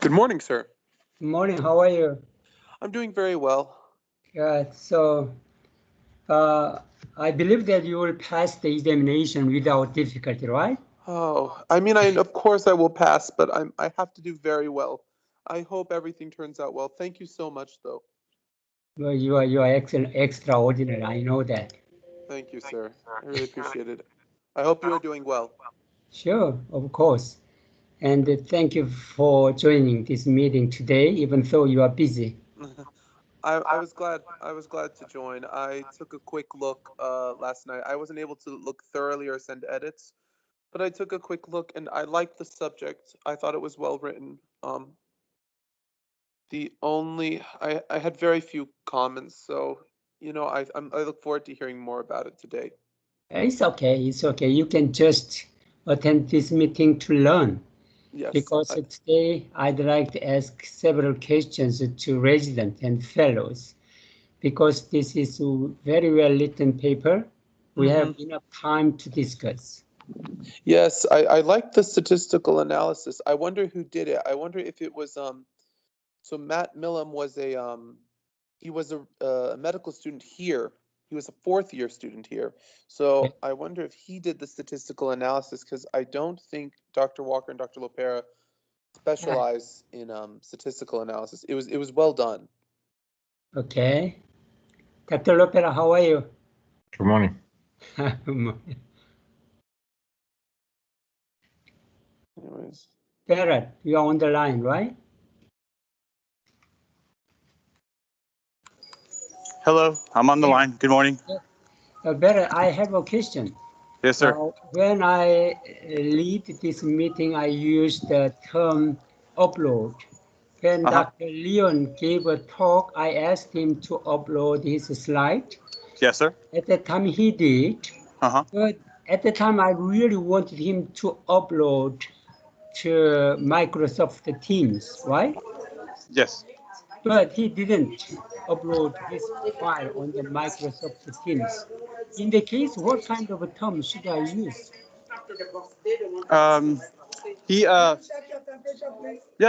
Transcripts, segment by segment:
Good morning, sir. Good morning. How are you? I'm doing very well. So I believe that you will pass the examination without difficulty, right? Oh, I mean, of course I will pass, but I have to do very well. I hope everything turns out well. Thank you so much, though. Well, you are extraordinary. I know that. Thank you, sir. I really appreciate it. I hope you are doing well. Sure, of course. And thank you for joining this meeting today, even though you are busy. I was glad to join. I took a quick look last night. I wasn't able to look thoroughly or send edits, but I took a quick look and I liked the subject. I thought it was well written. I had very few comments, so I look forward to hearing more about it today. It's okay. It's okay. You can just attend this meeting to learn. Yes. Because today I'd like to ask several questions to residents and fellows. Because this is a very well written paper, we have enough time to discuss. Yes, I like the statistical analysis. I wonder who did it. I wonder if it was so Matt Millam was he was a medical student here. He was a fourth-year student here. So I wonder if he did the statistical analysis, because I don't think Dr. Walker and Dr. Lopera specialize in statistical analysis. It was well done. Okay. Dr. Lopera, how are you? Good morning. Anyways. Barrett, you are on the line, right? Hello, I'm on the line. Good morning. Barrett, I have a question. Yes, sir. When I lead this meeting, I use the term upload. When Dr. Leon gave a talk, I asked him to upload his slide. Yes, sir. At the time he did, but at the time I really wanted him to upload to Microsoft Teams, right? Yes. But he didn't upload his file on the Microsoft Teams. In the case, what kind of a term should I use? Yeah,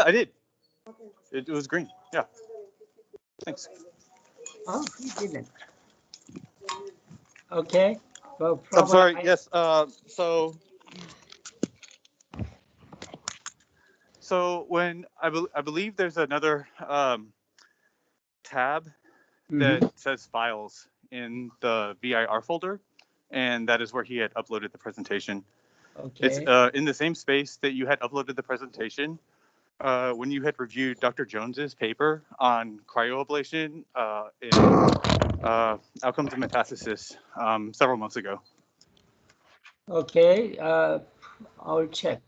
I did. It was green. Yeah. Thanks. Oh, he didn't. Okay. Well, I'm sorry. Yes. So when I believe there's another tab that says files in the VIR folder, and that is where he had uploaded the presentation. Okay. It's in the same space that you had uploaded the presentation when you had reviewed Dr. Jones's paper on cryoablation in outcomes of metastasis several months ago. Okay, I'll check.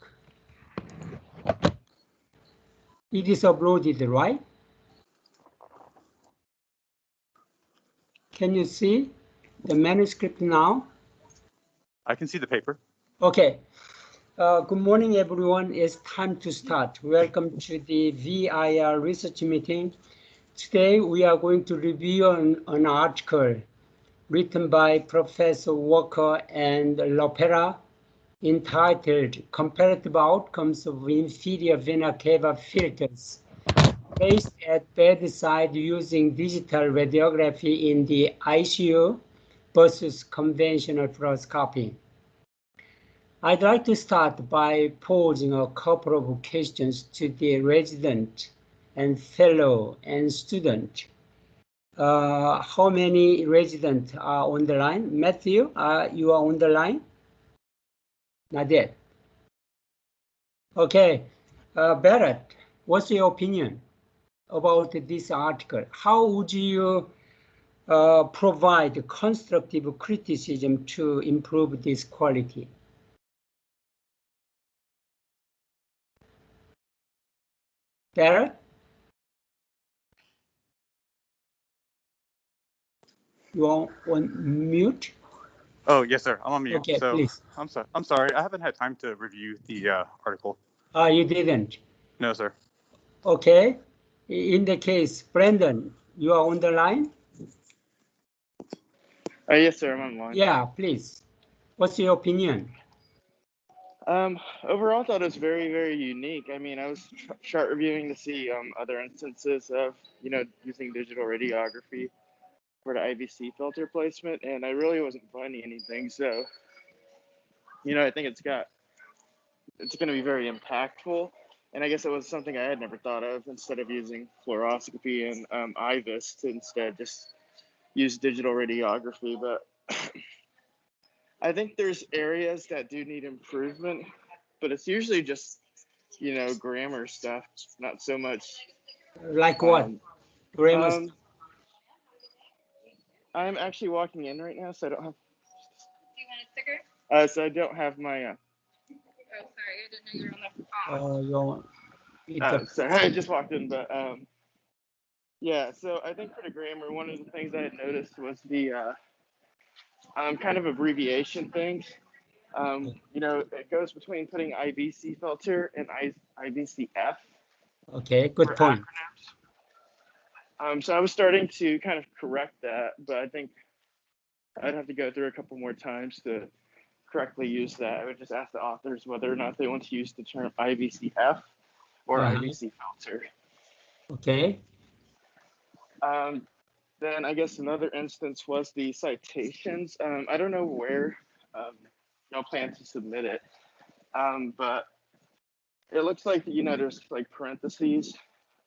It is uploaded, right? Can you see the manuscript now? I can see the paper. Okay. Good morning, everyone. It's time to start. Welcome to the VIR research meeting. Today, we are going to review an article written by Professor Walker and Lopera entitled Comparative Outcomes of Inferior Vena Cava Filters Placed at Bedside Using Digital Radiography in the ICU versus Conventional Fluoroscopy. I'd like to start by posing a couple of questions to the resident and fellow and student. How many residents are on the line? Matthew, you are on the line? Not yet. Okay, Barrett, what's your opinion about this article? How would you provide constructive criticism to improve this quality? Barrett? You are on mute? Oh, yes, sir. I'm on mute. Okay, so please. I'm sorry. I haven't had time to review the article. You didn't? No, sir. Okay. In the case, Brandon, you are on the line? Yes, sir. I'm on the line. Yeah, please. What's your opinion? Overall, I thought it was very, very unique. I mean, I was chart reviewing to see other instances of, using digital radiography for the IVC filter placement, and I really wasn't finding anything. So, I think it's going to be very impactful. And I guess it was something I had never thought of, instead of using fluoroscopy and IVIS, to instead just use digital radiography. But I think there's areas that do need improvement, but it's usually just, grammar stuff, not so much. Like what? Grammar. I'm actually walking in right now, so I don't have. Do you want a sticker? So I don't have my. Oh, sorry, I didn't know you were on the phone. Sorry, I just walked in, but yeah. So I think for the grammar, one of the things I had noticed was the kind of abbreviation things. It goes between putting IVC filter and IVCF. Okay, good point. So I was starting to kind of correct that, but I think I'd have to go through a couple more times to correctly use that. I would just ask the authors whether or not they want to use the term IVCF or IVC filter. Okay. Then I guess another instance was the citations. I don't know where y'all plan to submit it, but it looks like, there's like parentheses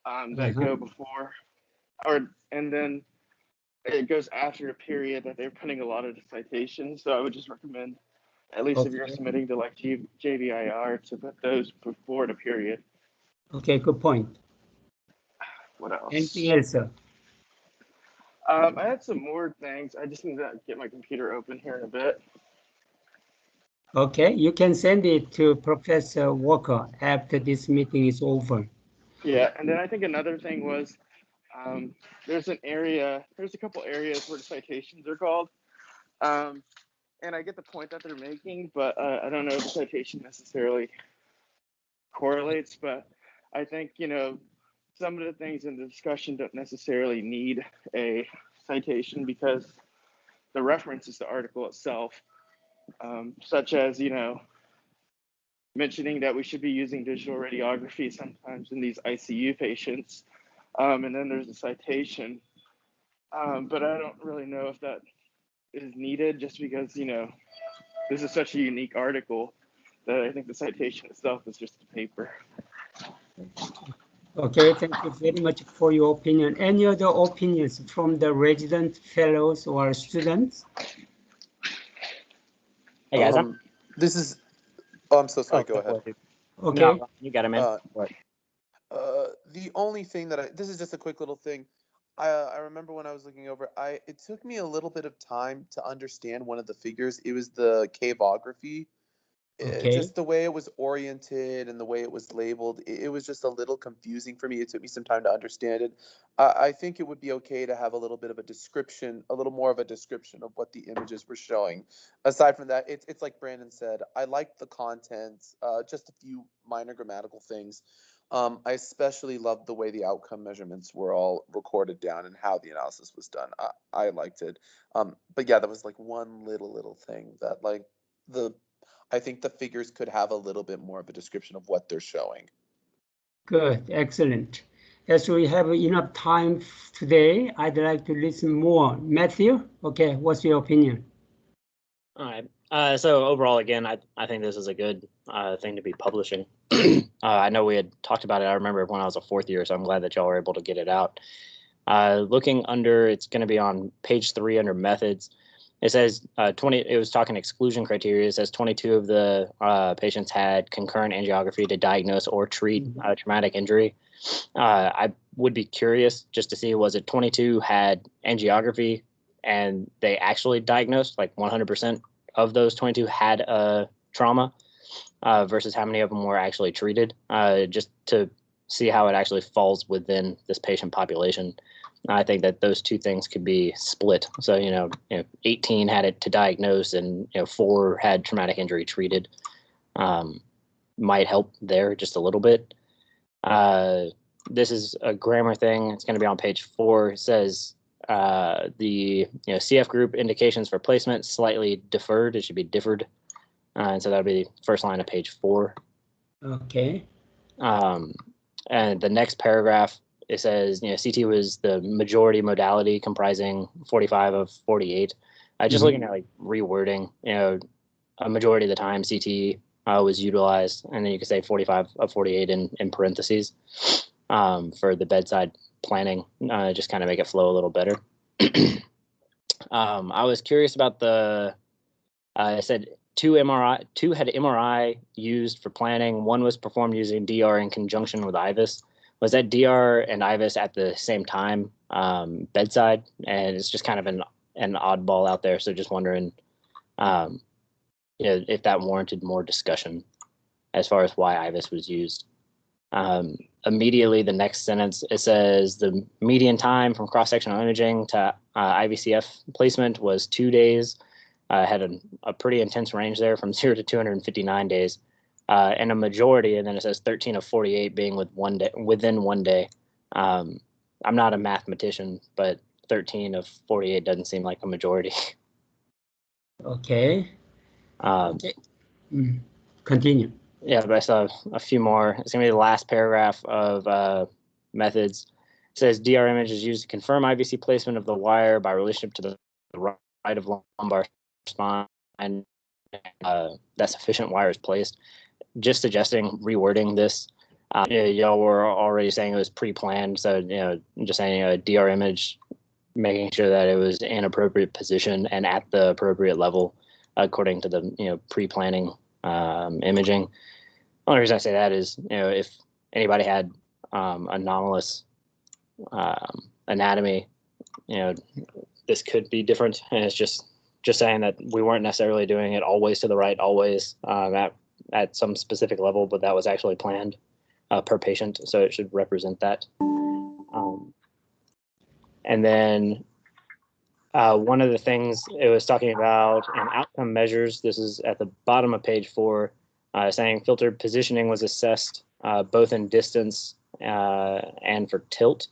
that go before, and then it goes after a period that they're putting a lot of the citations. So I would just recommend, at least if you're submitting to like JVIR, to put those before the period. Okay, good point. What else? Anything else, sir? I had some more things. I just need to get my computer open here in a bit. Okay, you can send it to Professor Walker after this meeting is over. Yeah, and then I think another thing was, there's a couple areas where the citations are called. And I get the point that they're making, but I don't know if the citation necessarily correlates. But I think, some of the things in the discussion don't necessarily need a citation, because the reference is the article itself, such as, mentioning that we should be using digital radiography sometimes in these ICU patients. And then there's a citation, but I don't really know if that is needed, just because, this is such a unique article that I think the citation itself is just a paper. Okay, thank you very much for your opinion. Any other opinions from the resident fellows or students? Hey guys, this is. Oh, I'm so sorry. Go ahead. Okay. No, you got him in. The only thing that this is just a quick little thing. I remember when I was looking over, it took me a little bit of time to understand one of the figures. It was the cavography. Okay. Just the way it was oriented and the way it was labeled, it was just a little confusing for me. It took me some time to understand it. I think it would be okay to have a little bit of a description, a little more of a description of what the images were showing. Aside from that, it's like Brandon said, I liked the content, just a few minor grammatical things. I especially loved the way the outcome measurements were all recorded down and how the analysis was done. I liked it. But yeah, there was like one little thing that I think the figures could have a little bit more of a description of what they're showing. Good, excellent. As we have enough time today, I'd like to listen more. Matthew, okay, what's your opinion? All right. So overall, again, I think this is a good thing to be publishing. I know we had talked about it. I remember when I was a fourth year, so I'm glad that y'all were able to get it out. Looking under, it's going to be on page 3 under methods. It says 20. It was talking exclusion criteria. It says 22 of the patients had concurrent angiography to diagnose or treat traumatic injury. I would be curious just to see, was it 22 had angiography and they actually diagnosed, like 100% of those 22 had a trauma, versus how many of them were actually treated, just to see how it actually falls within this patient population. I think that those two things could be split. So, 18 had it to diagnose and 4 had traumatic injury treated. Might help there just a little bit. This is a grammar thing. It's going to be on page 4. It says the CF group indications for placement slightly deferred. It should be differed. And so that'll be first line of page 4. Okay. And the next paragraph, it says, CT was the majority modality comprising 45 of 48. Just looking at like rewording, a majority of the time CT was utilized, and then you could say 45 of 48 in parentheses for the bedside planning, just kind of make it flow a little better. I was curious about I said two had MRI used for planning. One was performed using DR in conjunction with IVUS. Was that DR and IVUS at the same time, bedside? And it's just kind of an oddball out there. So just wondering, if that warranted more discussion as far as why IVUS was used. Immediately, the next sentence, it says the median time from cross-sectional imaging to IVCF placement was 2 days. Had a pretty intense range there from 0 to 259 days. And a majority, and then it says 13 of 48 being within 1 day. I'm not a mathematician, but 13 of 48 doesn't seem like a majority. Okay. Continue. Yeah, but I saw a few more. It's going to be the last paragraph of methods. It says DR image is used to confirm IVC placement of the wire by relationship to the right of lumbar spine, and that sufficient wire is placed. Just suggesting rewording this. Y'all were already saying it was pre-planned, so just saying a DR image, making sure that it was in appropriate position and at the appropriate level according to the pre-planning imaging. The only reason I say that is if anybody had anomalous anatomy, this could be different, and it's just saying that we weren't necessarily doing it always to the right, always at some specific level, but that was actually planned per patient, so it should represent that. And then one of the things it was talking about in outcome measures, this is at the bottom of page 4, saying filter positioning was assessed both in distance and for tilt,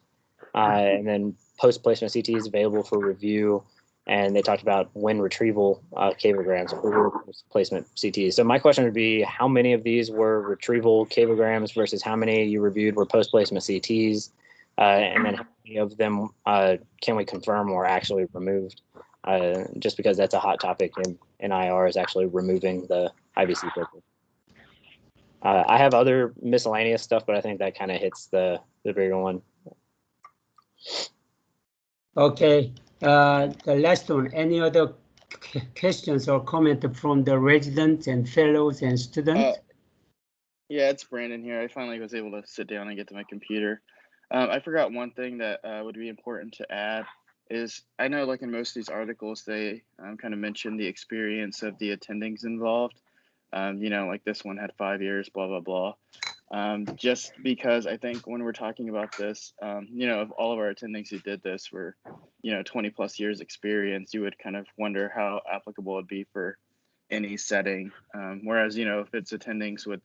and then post-placement CT is available for review. And they talked about when retrieval cavograms or post-placement CTs. So my question would be, how many of these were retrieval cavograms versus how many you reviewed were post-placement CTs? And then how many of them can we confirm were actually removed? Just because that's a hot topic in IR, is actually removing the IVC filter. I have other miscellaneous stuff, but I think that kind of hits the bigger one. Okay. The last one, any other questions or comment from the residents and fellows and students? Yeah, it's Brandon here. I finally was able to sit down and get to my computer. I forgot one thing that would be important to add is, I know like in most of these articles, they kind of mention the experience of the attendings involved. Like this one had 5 years, blah, blah, blah. Just because I think when we're talking about this, if all of our attendings who did this were, 20 plus years experience, you would kind of wonder how applicable it'd be for any setting. Whereas, if it's attendings with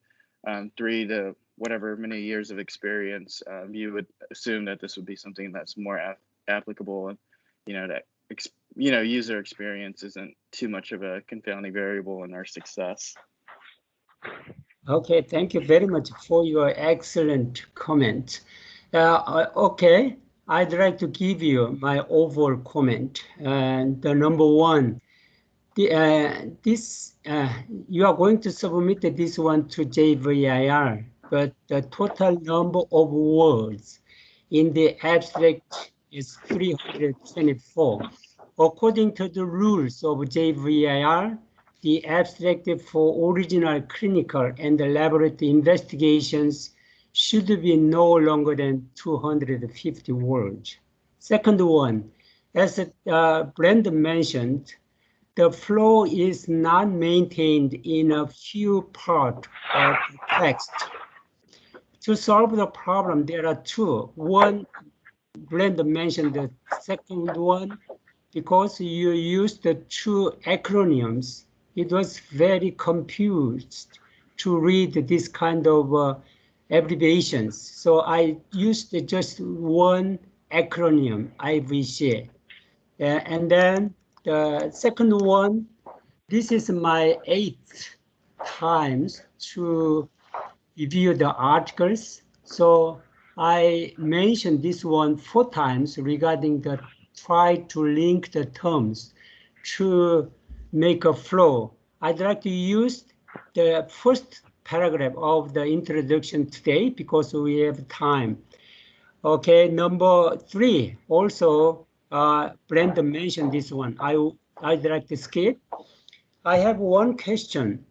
3 to whatever many years of experience, you would assume that this would be something that's more applicable, and, that, user experience isn't too much of a confounding variable in our success. Okay, thank you very much for your excellent comment. Okay, I'd like to give you my overall comment. And the number one, you are going to submit this one to JVIR, but the total number of words in the abstract is 324. According to the rules of JVIR, the abstract for original clinical and laboratory investigations should be no longer than 250 words. Second one, as Brandon mentioned, the flow is not maintained in a few parts of the text. To solve the problem, there are two. One, Brandon mentioned the second one, because you used the two acronyms, it was very confused to read this kind of abbreviations. So I used just one acronym, IVC. And then the second one, this is my 8th time to review the articles. So I mentioned this one 4 times regarding the try to link the terms to make a flow. I'd like to use the first paragraph of the introduction today because we have time. Okay, number 3, also Brandon mentioned this one. I'd like to skip. I have one question.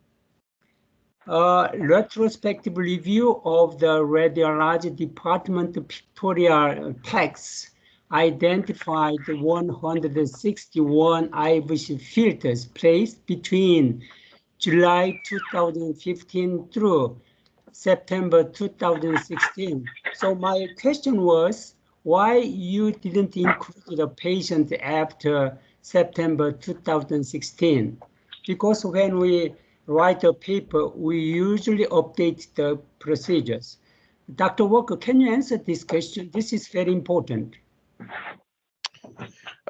Retrospective review of the radiology department pictorial text identified 161 IVC filters placed between July 2015 through September 2016. So my question was, why you didn't include the patient after September 2016? Because when we write a paper, we usually update the procedures. Dr. Walker, can you answer this question? This is very important.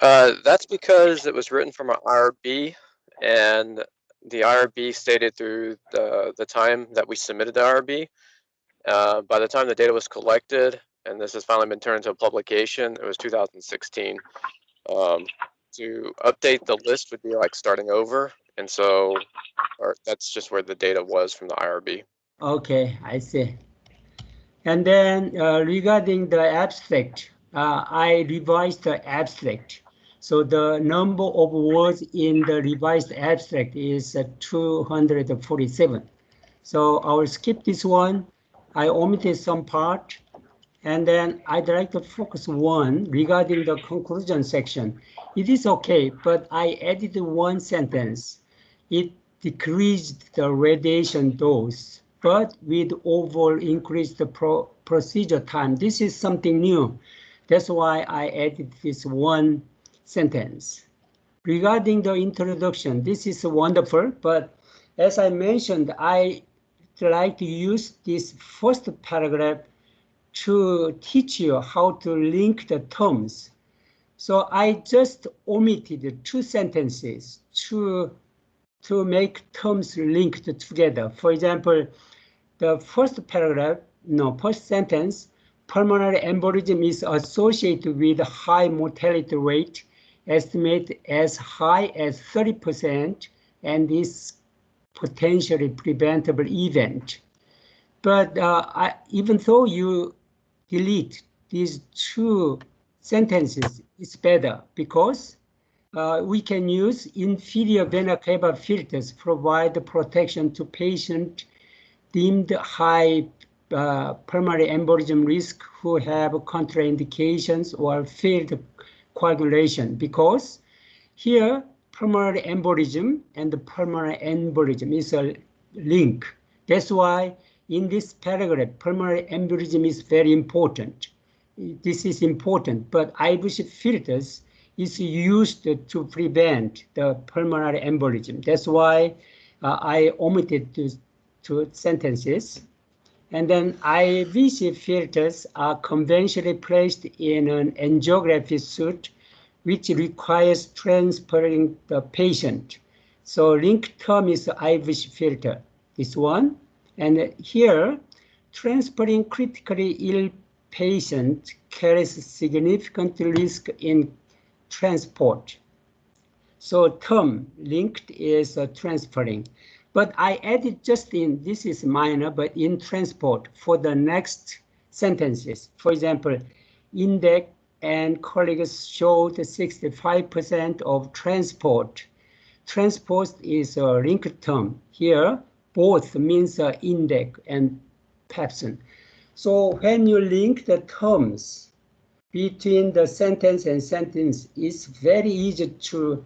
That's because it was written from an IRB, and the IRB stated through the time that we submitted the IRB. By the time the data was collected, and this has finally been turned into a publication, it was 2016. To update the list would be like starting over, and so that's just where the data was from the IRB. Okay, I see. And then regarding the abstract, I revised the abstract. So the number of words in the revised abstract is 247. So I will skip this one. I omitted some part. And then I'd like to focus one regarding the conclusion section. It is okay, but I added one sentence. It decreased the radiation dose, but with overall increased the procedure time. This is something new. That's why I added this one sentence. Regarding the introduction, this is wonderful, but as I mentioned, I like to use this first paragraph to teach you how to link the terms. So I just omitted 2 sentences to make terms linked together. For example, the first sentence, pulmonary embolism is associated with high mortality rate, estimated as high as 30%, and is potentially preventable event. But even though you delete these 2 sentences, it's better because we can use inferior vena cava filters provide the protection to patients deemed high pulmonary embolism risk who have contraindications or failed coagulation, because here pulmonary embolism and the pulmonary embolism is a link. That's why in this paragraph, pulmonary embolism is very important. This is important, but IVC filters is used to prevent the pulmonary embolism. That's why I omitted 2 sentences. And then IVC filters are conventionally placed in an angiography suite, which requires transferring the patient. So link term is IVC filter, this one. And here, transferring critically ill patient carries significant risk in transport. So term linked is transferring. But I added just in, this is minor, but in transport for the next sentences. For example, index and colleagues showed 65% of transport. Transport is a linked term. Here, both means index and pepsin. So when you link the terms between the sentence and sentence, it's very easy to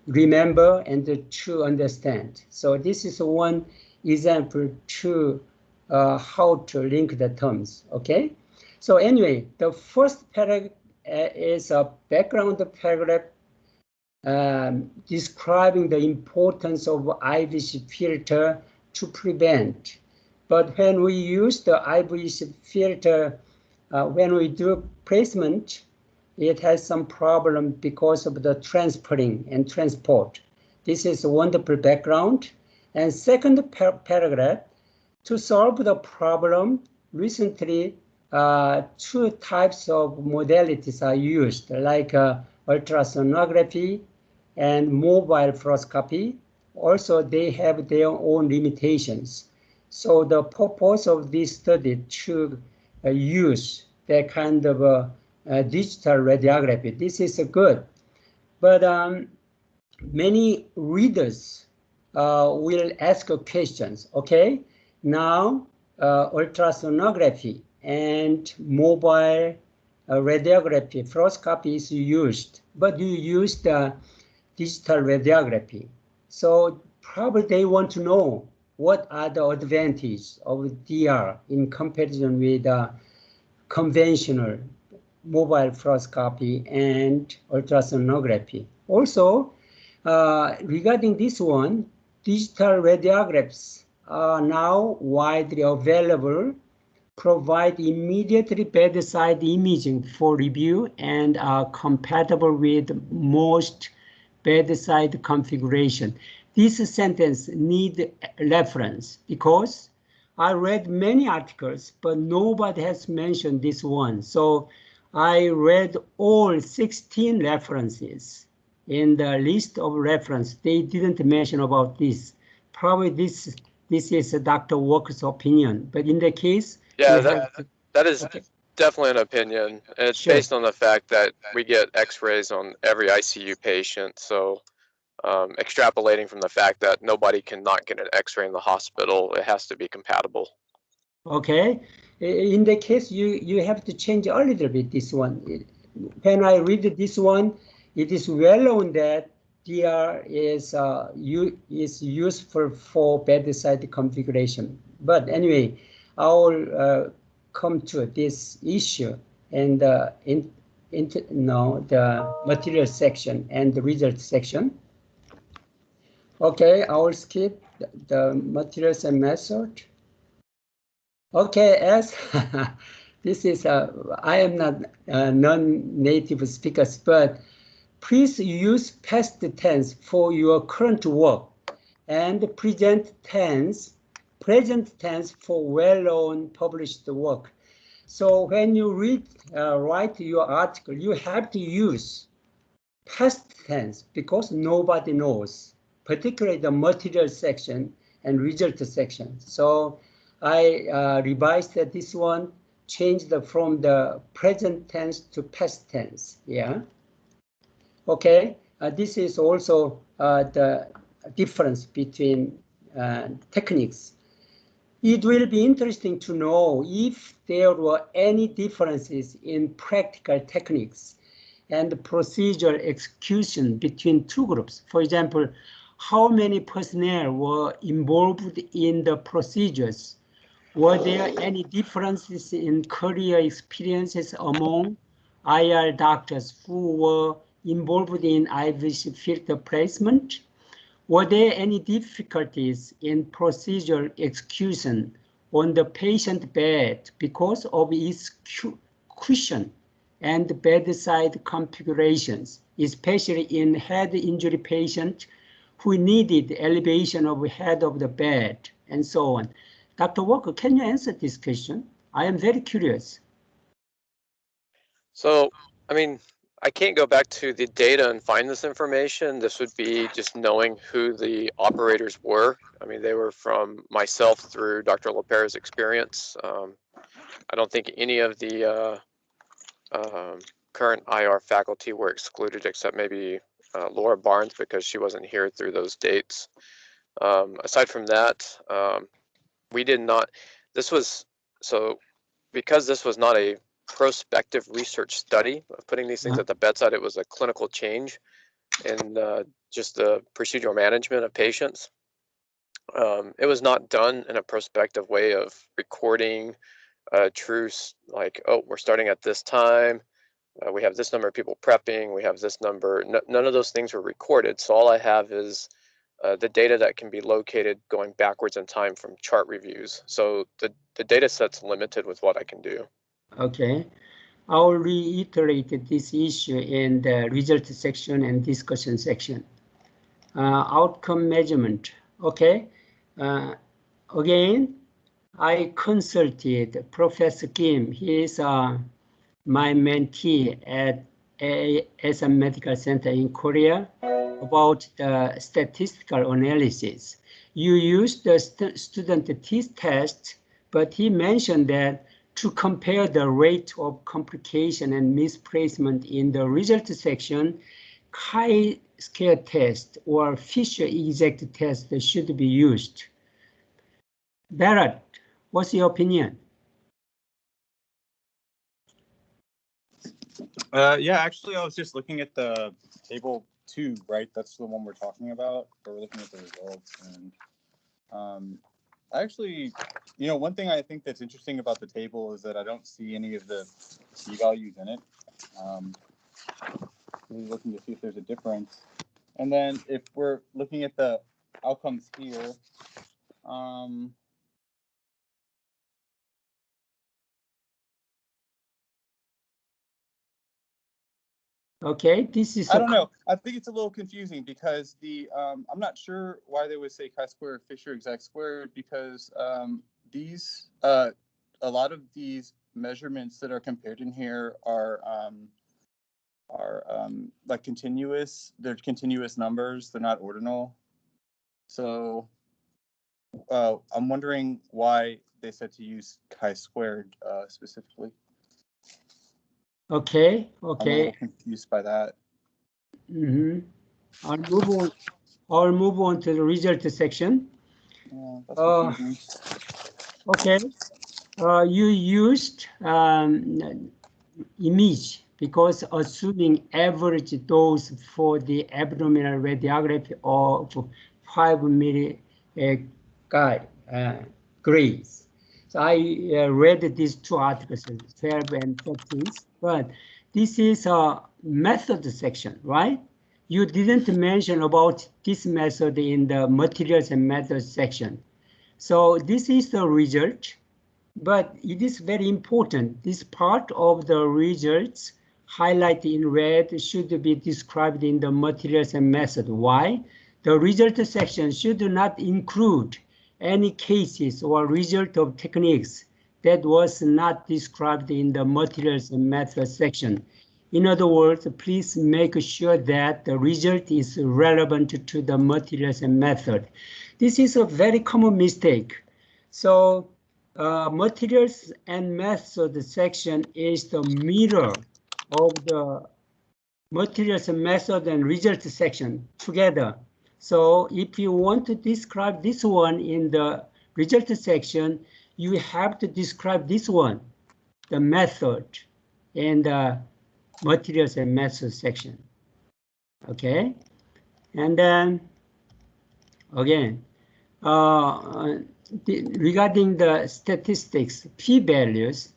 remember and to understand. So this is one example to how to link the terms, okay? So anyway, the first paragraph is a background paragraph describing the importance of IVC filter to prevent. But when we use the IVC filter, when we do placement, it has some problem because of the transferring and transport. This is a wonderful background. And second paragraph, to solve the problem, recently two types of modalities are used, like ultrasonography and mobile fluoroscopy. Also, they have their own limitations. So the purpose of this study to use that kind of digital radiography. This is good, but many readers will ask questions. Okay, now ultrasonography and mobile radiography, fluoroscopy is used, but you use the digital radiography. So probably they want to know what are the advantages of DR in comparison with conventional mobile fluoroscopy and ultrasonography. Also, regarding this one, digital radiographs are now widely available, provide immediately bedside imaging for review, and are compatible with most bedside configuration. This sentence needs reference because I read many articles, but nobody has mentioned this one. So I read all 16 references in the list of reference. They didn't mention about this. Probably this is Dr. Walker's opinion, but in the case, yeah, that is okay. Definitely an opinion. It's sure. Based on the fact that we get X-rays on every ICU patient, so extrapolating from the fact that nobody can not get an X-ray in the hospital, it has to be compatible. Okay, in the case you have to change a little bit this one. When I read this one, it is well known that DR is useful for bedside configuration. But anyway, I will come to this issue and the material section and the result section. Okay, I will skip the materials and method. Okay, as this is I am not non-native speakers, but please use past tense for your current work and present tense for well-known published work. So when you write your article, you have to use past tense because nobody knows, particularly the material section and result section. So I revised this one, changed from the present tense to past tense. Yeah. Okay. This is also the difference between techniques. It will be interesting to know if there were any differences in practical techniques and procedural execution between two groups. For example, how many personnel were involved in the procedures? Were there any differences in career experiences among IR doctors who were involved in IVC filter placement? Were there any difficulties in procedural execution on the patient bed because of its cushion and bedside configurations, especially in head injury patients who needed elevation of head of the bed and so on? Dr. Walker, can you answer this question? I am very curious. So, I mean, I can't go back to the data and find this information. This would be just knowing who the operators were. I mean, they were from myself through Dr. LaPere's experience. I don't think any of the current IR faculty were excluded except maybe Laura Barnes because she wasn't here through those dates. Aside from that, we did not, because this was not a prospective research study of putting these things at the bedside, it was a clinical change in just the procedural management of patients. It was not done in a prospective way of recording true, like, oh, we're starting at this time, we have this number of people prepping, we have this number. None of those things were recorded. So all I have is the data that can be located going backwards in time from chart reviews. So the data set's limited with what I can do. Okay, I'll reiterate this issue in the result section and discussion section. Outcome measurement. Okay, Again, I consulted Professor Kim. He is my mentee at ASM Medical Center in Korea about the statistical analysis. You use the student t-test, but he mentioned that to compare the rate of complication and misplacement in the result section, chi-square test or Fisher exact test should be used. Barrett, what's your opinion? Yeah, actually, I was just looking at the table 2, right? That's the one we're talking about. Or we're looking at the results, and actually, you know, one thing I think that's interesting about the table is that I don't see any of the p-values in it. Really looking to see if there's a difference. And then if we're looking at the outcomes here, okay, this is. I don't know. I think it's a little confusing because the I'm not sure why they would say chi-square Fisher exact squared, because these a lot of these measurements that are compared in here are like continuous. They're continuous numbers. They're not ordinal. So I'm wondering why they said to use chi-squared specifically. Okay. I'm a little confused by that. Mm-hmm. I'll move on to the result section. Okay. You used image because assuming average dose for the abdominal radiography of 5 milligrays. So I read these 2 articles, 12 and 13, but this is a method section, right? You didn't mention about this method in the materials and methods section. So this is the result, but it is very important. This part of the results highlighted in red should be described in the materials and method. Why? The result section should not include any cases or result of techniques that was not described in the materials and method section. In other words, please make sure that the result is relevant to the materials and method. This is a very common mistake. So materials and method section is the mirror of the materials and method and result section together. So if you want to describe this one in the result section, you have to describe this one, the method and the materials and method section. Okay, and then again, regarding the statistics, p-values,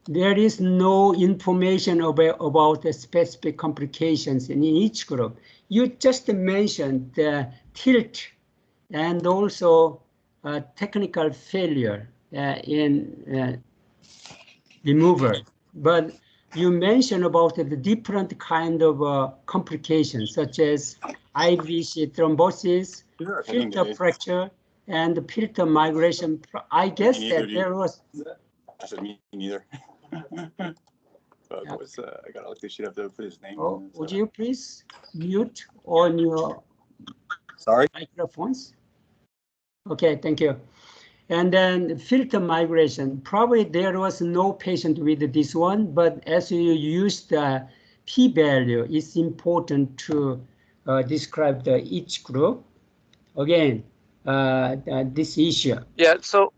there is no information about the specific complications in each group. You just mentioned the tilt and also technical failure in remover, but you mentioned about the different kind of complications such as IVC thrombosis, filter fracture, and filter migration. I guess that there was. I said me neither. But was I gotta look this shit up to put his name. Oh, would you please mute on your microphones? Okay, thank you. And then filter migration, probably there was no patient with this one, but as you use the p-value, it's important to describe each group. Again, this issue. Yeah, so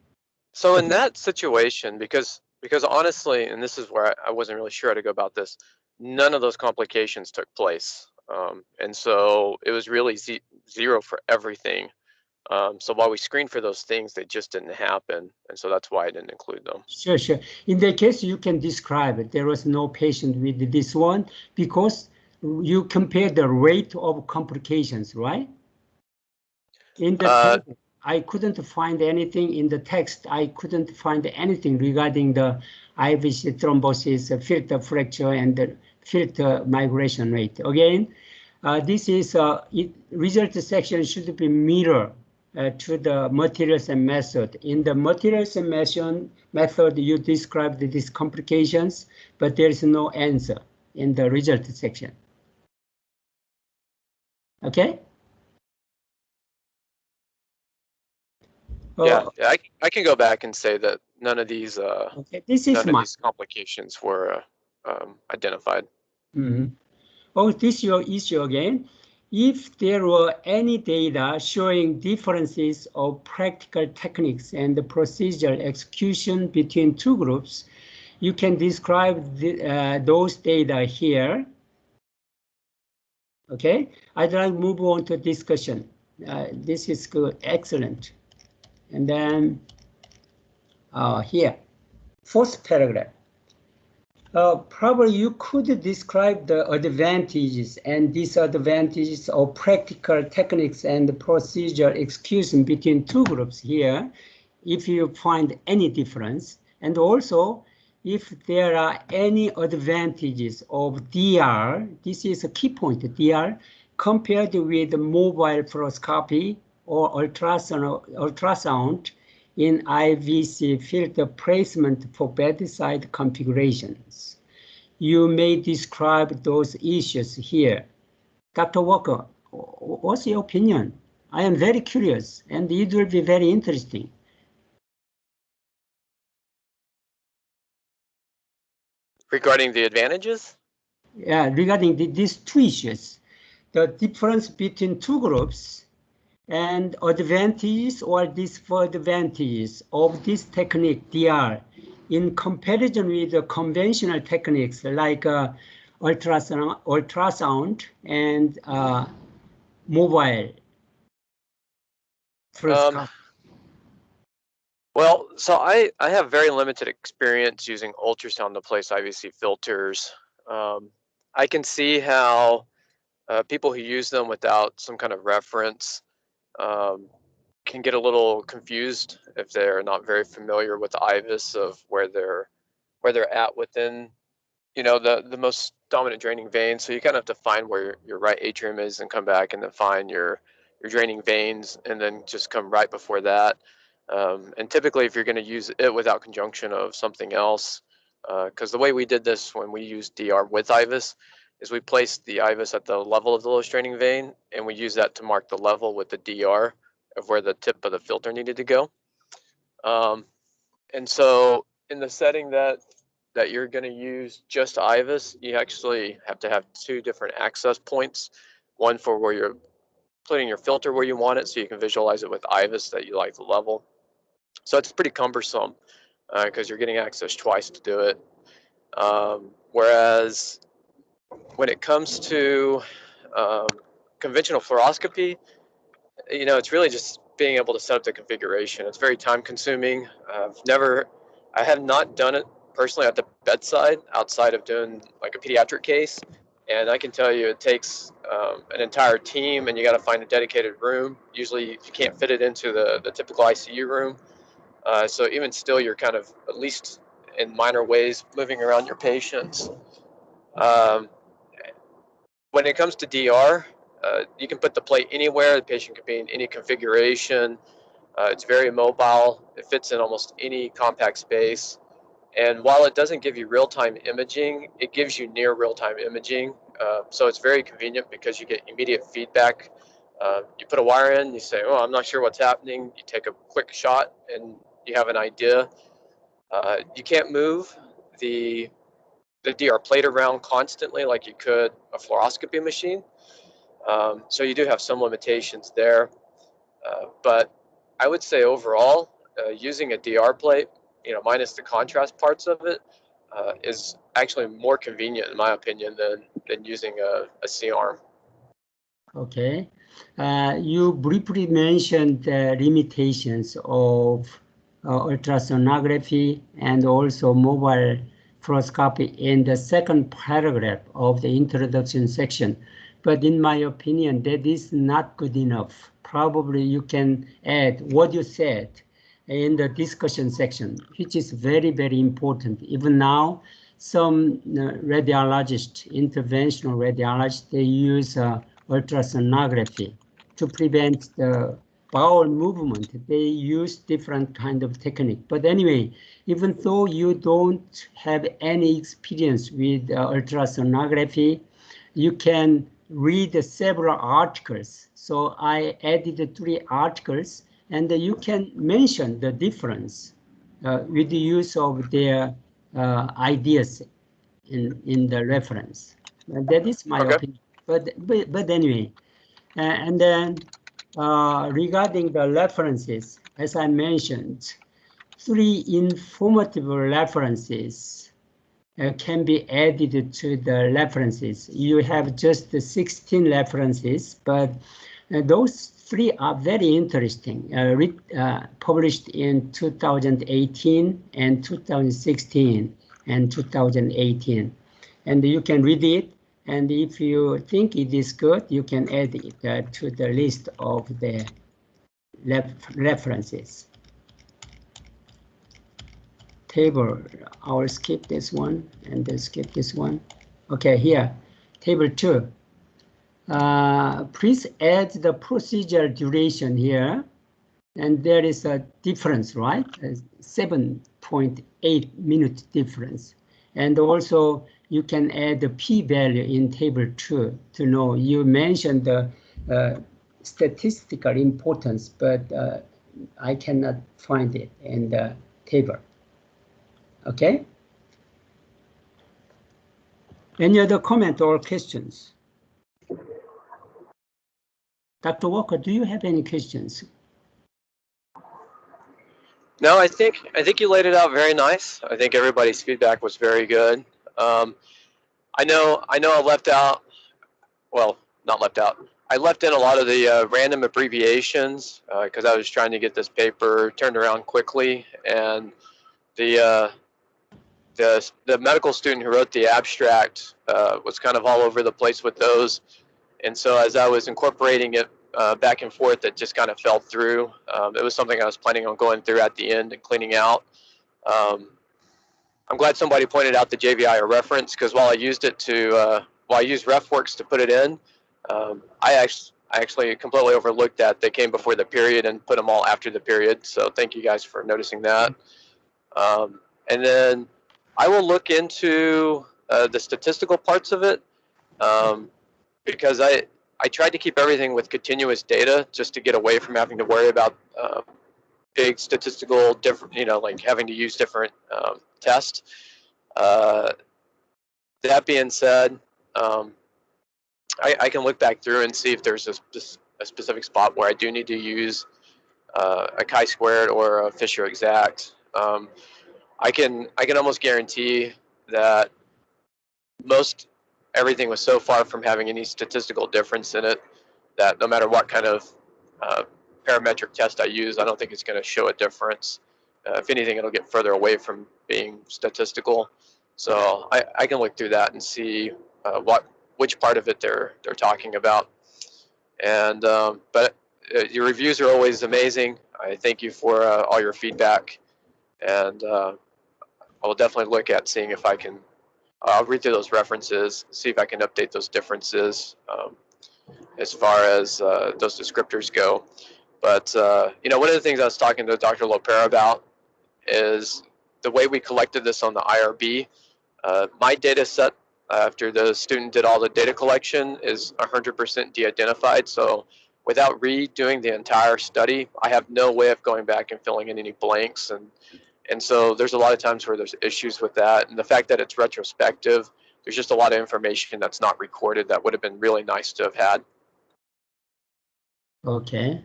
in that situation, because honestly, and this is where I wasn't really sure how to go about this, none of those complications took place. And so it was really zero for everything. So while we screened for those things, they just didn't happen. And so that's why I didn't include them. Sure. In that case, you can describe it. There was no patient with this one because you compare the rate of complications, right? In the table, I couldn't find anything in the text. I couldn't find anything regarding the IVC thrombosis, filter fracture, and the filter migration rate. Again, this is result section should be mirror to the materials and method. In the materials and method, you described these complications, but there is no answer in the result section. Okay? Yeah, I can go back and say that none of these okay, this is none of these complications were identified. Mm-hmm. Oh, this is your issue again. If there were any data showing differences of practical techniques and the procedural execution between two groups, you can describe those data here. Okay, I'd like to move on to discussion. This is good, excellent. And then here, fourth paragraph. Probably you could describe the advantages and disadvantages of practical techniques and procedure execution between two groups here, if you find any difference, and also if there are any advantages of DR. This is a key point, DR, compared with mobile fluoroscopy or ultrasound in IVC filter placement for bedside configurations. You may describe those issues here. Dr. Walker, what's your opinion? I am very curious, and it will be very interesting. Regarding the advantages? Yeah, regarding these two issues, the difference between two groups and advantages or disadvantages of this technique, DR, in comparison with the conventional techniques like ultrasound and mobile fluoroscopy. Well, so I have very limited experience using ultrasound to place IVC filters. I can see how people who use them without some kind of reference can get a little confused if they're not very familiar with the IVUS of where they're at within, you know, the most dominant draining vein. So you kind of have to find where your right atrium is and come back and then find your draining veins and then just come right before that. And typically, if you're going to use it without conjunction of something else, because the way we did this when we used DR with IVUS is we placed the IVUS at the level of the lowest draining vein, and we used that to mark the level with the DR of where the tip of the filter needed to go. And so in the setting that you're going to use just IVUS, you actually have to have two different access points, one for where you're putting your filter where you want it so you can visualize it with IVUS that you like the level. So it's pretty cumbersome because you're getting access twice to do it. Whereas when it comes to conventional fluoroscopy, you know, it's really just being able to set up the configuration. It's very time consuming. I have not done it personally at the bedside outside of doing like a pediatric case. And I can tell you it takes an entire team, and you got to find a dedicated room. Usually you can't fit it into the typical ICU room. So even still, you're kind of, at least in minor ways, moving around your patients. When it comes to DR, you can put the plate anywhere. The patient can be in any configuration. It's very mobile. It fits in almost any compact space. And while it doesn't give you real-time imaging, it gives you near real-time imaging. So it's very convenient because you get immediate feedback. You put a wire in, you say, oh, I'm not sure what's happening. You take a quick shot and you have an idea. You can't move the DR plate around constantly like you could a fluoroscopy machine. So you do have some limitations there. But I would say overall, using a DR plate, you know, minus the contrast parts of it, is actually more convenient, in my opinion, than using a C-arm. Okay. You briefly mentioned the limitations of ultrasonography and also mobile fluoroscopy in the second paragraph of the introduction section. But in my opinion, that is not good enough. Probably you can add what you said in the discussion section, which is very, very important. Even now, some radiologists, interventional radiologists, they use ultrasonography to prevent the bowel movement, they use different kind of technique. But anyway, even though you don't have any experience with ultrasonography, you can read several articles. So I added 3 articles, and you can mention the difference with the use of their ideas in the reference. That is my opinion. But anyway, and then regarding the references, as I mentioned, 3 informative references can be added to the references. You have just 16 references, but those 3 are very interesting, published in 2018 and 2016 and 2018. And you can read it, and if you think it is good, you can add it to the list of the references. Table, I'll skip this one and then skip this one. Okay, here, table 2. Please add the procedure duration here. And there is a difference, right? 7.8 minute difference. And also you can add the p-value in table 2 to know. You mentioned the statistical importance, but I cannot find it in the table. Okay? Any other comment or questions? Dr. Walker, do you have any questions? No, I think you laid it out very nice. I think everybody's feedback was very good. I know I left out, well, not left out. I left in a lot of the random abbreviations because I was trying to get this paper turned around quickly, and the medical student who wrote the abstract was kind of all over the place with those, and so as I was incorporating it back and forth, it just kind of fell through. It was something I was planning on going through at the end and cleaning out. I'm glad somebody pointed out the JVI reference, because while I used it to, while I used RefWorks to put it in, I actually completely overlooked that. They came before the period and put them all after the period. So thank you guys for noticing that. And then I will look into the statistical parts of it, because I tried to keep everything with continuous data just to get away from having to worry about big statistical different, like having to use different tests. That being said, I can look back through and see if there's a specific spot where I do need to use a chi-squared or a Fisher exact. I can almost guarantee that most everything was so far from having any statistical difference in it that no matter what kind of parametric test I use, I don't think it's going to show a difference. If anything, it'll get further away from being statistical. So I can look through that and see which part of it they're talking about. And but your reviews are always amazing. I thank you for all your feedback, and I will definitely look at seeing if I can. I'll read through those references, see if I can update those differences as far as those descriptors go. But one of the things I was talking to Dr. Lopera about is the way we collected this on the IRB. My data set after the student did all the data collection is 100% de-identified. So without redoing the entire study, I have no way of going back and filling in any blanks. And so there's a lot of times where there's issues with that. And the fact that it's retrospective, there's just a lot of information that's not recorded that would have been really nice to have had. Okay,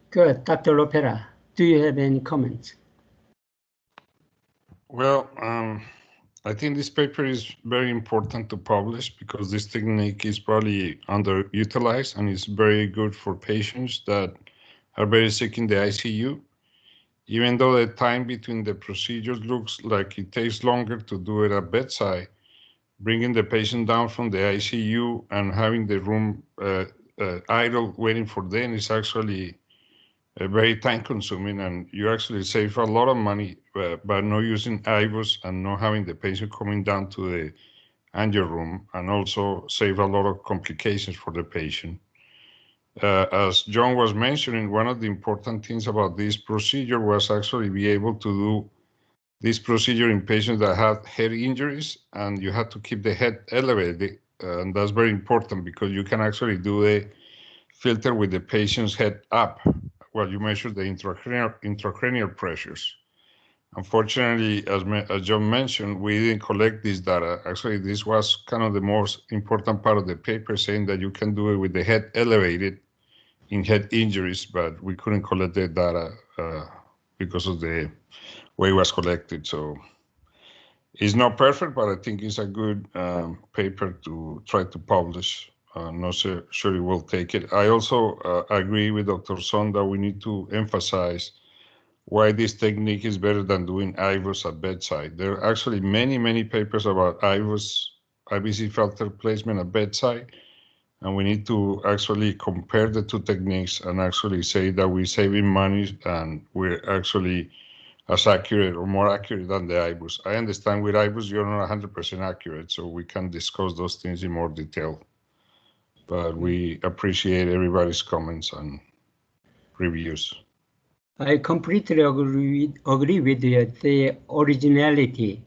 good. Dr. Lopera, do you have any comments? Well, I think this paper is very important to publish because this technique is probably underutilized and is very good for patients that are very sick in the ICU. Even though the time between the procedures looks like it takes longer to do it at bedside, bringing the patient down from the ICU and having the room idle waiting for them is actually very time consuming, and you actually save a lot of money by not using IVUS and not having the patient coming down to the angio room, and also save a lot of complications for the patient. As John was mentioning, one of the important things about this procedure was actually be able to do this procedure in patients that had head injuries, and you had to keep the head elevated. And that's very important because you can actually do a filter with the patient's head up while you measure the intracranial pressures. Unfortunately, as John mentioned, we didn't collect this data. Actually, this was kind of the most important part of the paper, saying that you can do it with the head elevated in head injuries, but we couldn't collect the data because of the way it was collected. So it's not perfect, but I think it's a good paper to try to publish. Not sure it will take it. I also agree with Dr. Son that we need to emphasize why this technique is better than doing IVUS at bedside. There are actually many papers about IVC filter placement at bedside, and we need to actually compare the two techniques and actually say that we're saving money and we're actually as accurate or more accurate than the IVUS. I understand with IVUS you're not 100% accurate, so we can discuss those things in more detail. But we appreciate everybody's comments and reviews. I completely agree with you. The originality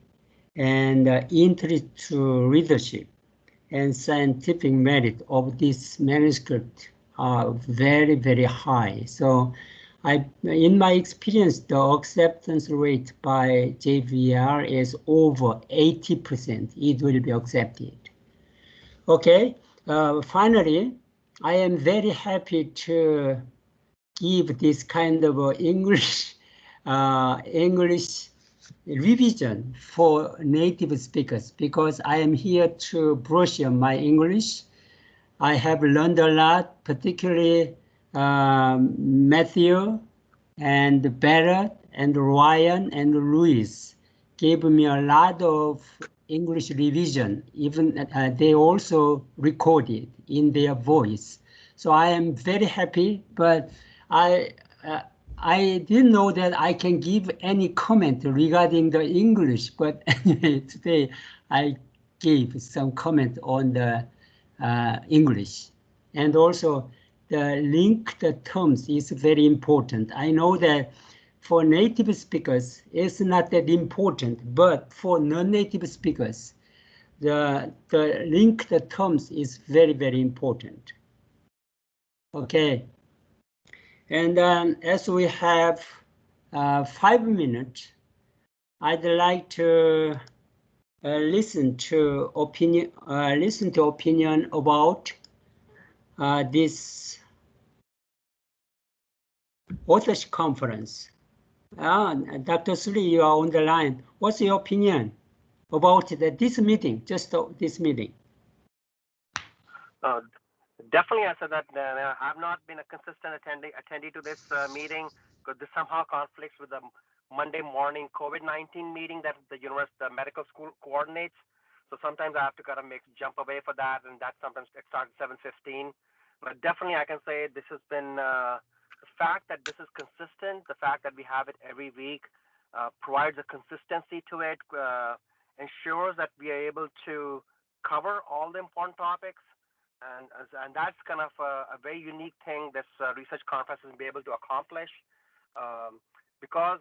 and interest to readership and scientific merit of this manuscript are very high. So in my experience, the acceptance rate by JVR is over 80%. It will be accepted. Okay, finally, I am very happy to give this kind of English revision for native speakers because I am here to brush on my English. I have learned a lot, particularly Matthew and Barrett and Ryan and Louis gave me a lot of English revision. Even they also recorded in their voice. So I am very happy, but I didn't know that I can give any comment regarding the English, but anyway, today I gave some comment on the English. And also the linked terms is very important. I know that for native speakers, it's not that important, but for non-native speakers, the linked terms is very important. Okay. And as we have 5 minutes, I'd like to listen to opinion about this authorship conference. Dr. Suri, you are on the line. What's your opinion about this meeting? Just this meeting. Definitely, I said that I've not been a consistent attendee to this meeting because this somehow conflicts with the Monday morning COVID-19 meeting that the medical school coordinates. So sometimes I have to kind of jump away for that, and that sometimes it starts at 7:15. But definitely, I can say this has been the fact that this is consistent. The fact that we have it every week provides a consistency to it, ensures that we are able to cover all the important topics. And that's kind of a very unique thing this research conference has been able to accomplish because,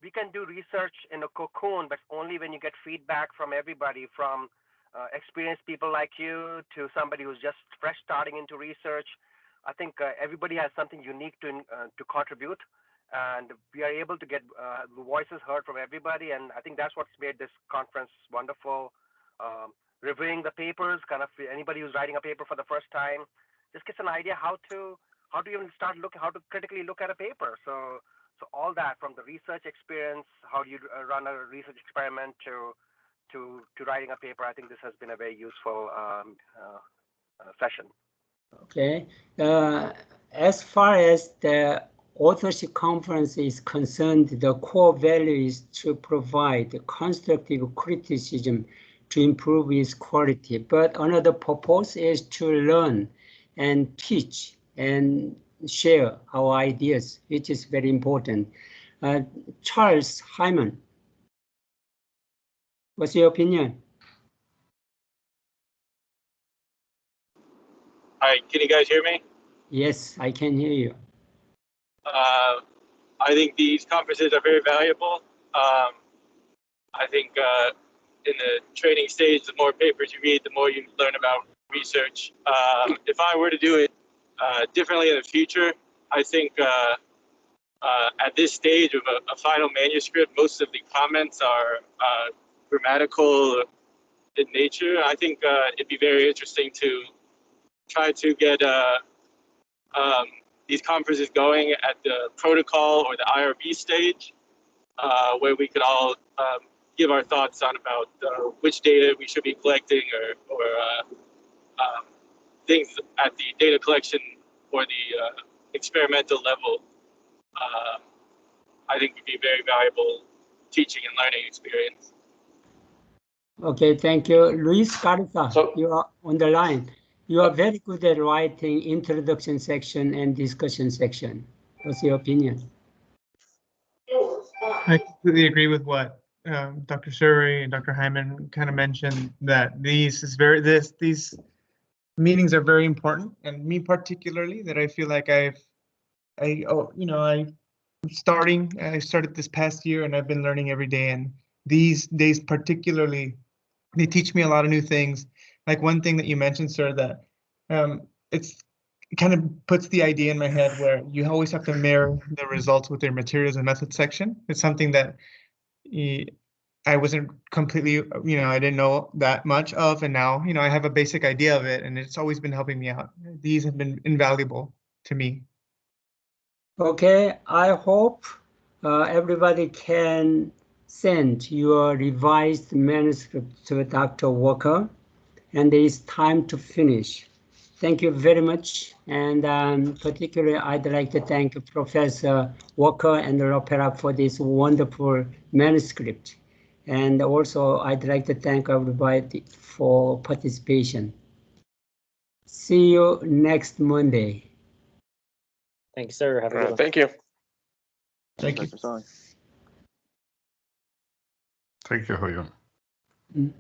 we can do research in a cocoon, but only when you get feedback from everybody, from experienced people like you to somebody who's just fresh starting into research. I think everybody has something unique to contribute, and we are able to get the voices heard from everybody. And I think that's what's made this conference wonderful. Reviewing the papers, kind of anybody who's writing a paper for the first time, just gets an idea how to even start how to critically look at a paper. So all that from the research experience, how do you run a research experiment to writing a paper. I think this has been a very useful session. Okay, as far as the authorship conference is concerned, the core value is to provide constructive criticism to improve its quality. But another purpose is to learn and teach and share our ideas, which is very important. Charles Hyman, what's your opinion? Hi, can you guys hear me? Yes, I can hear you. I think these conferences are very valuable. I think in the training stage, the more papers you read, the more you learn about research. If I were to do it differently in the future, I think at this stage of a final manuscript, most of the comments are grammatical in nature. I think it'd be very interesting to try to get these conferences going at the protocol or the IRB stage, where we could all give our thoughts on about which data we should be collecting or things at the data collection or the experimental level. I think would be very valuable teaching and learning experience. Okay, thank you. Luis Carta, So- you are on the line. You are very good at writing introduction section and discussion section. What's your opinion? I completely agree with what Dr. Suri and Dr. Hyman kind of mentioned, that these meetings are very important, and me particularly, that I feel like I started this past year and I've been learning every day, and these days particularly, they teach me a lot of new things. Like one thing that you mentioned, sir, that it kind of puts the idea in my head where you always have to mirror the results with your materials and methods section. It's something that I wasn't completely, I didn't know that much of, and now, I have a basic idea of it, and it's always been helping me out. These have been invaluable to me. Okay, I hope everybody can send your revised manuscript to Dr. Walker, and it is time to finish. Thank you very much, and particularly I'd like to thank Professor Walker and Lopera for this wonderful manuscript. And also I'd like to thank everybody for participation. See you next Monday. Thank you, sir. Have a good one. Thank you. Thank you. Thank you, Hoyon. Mm.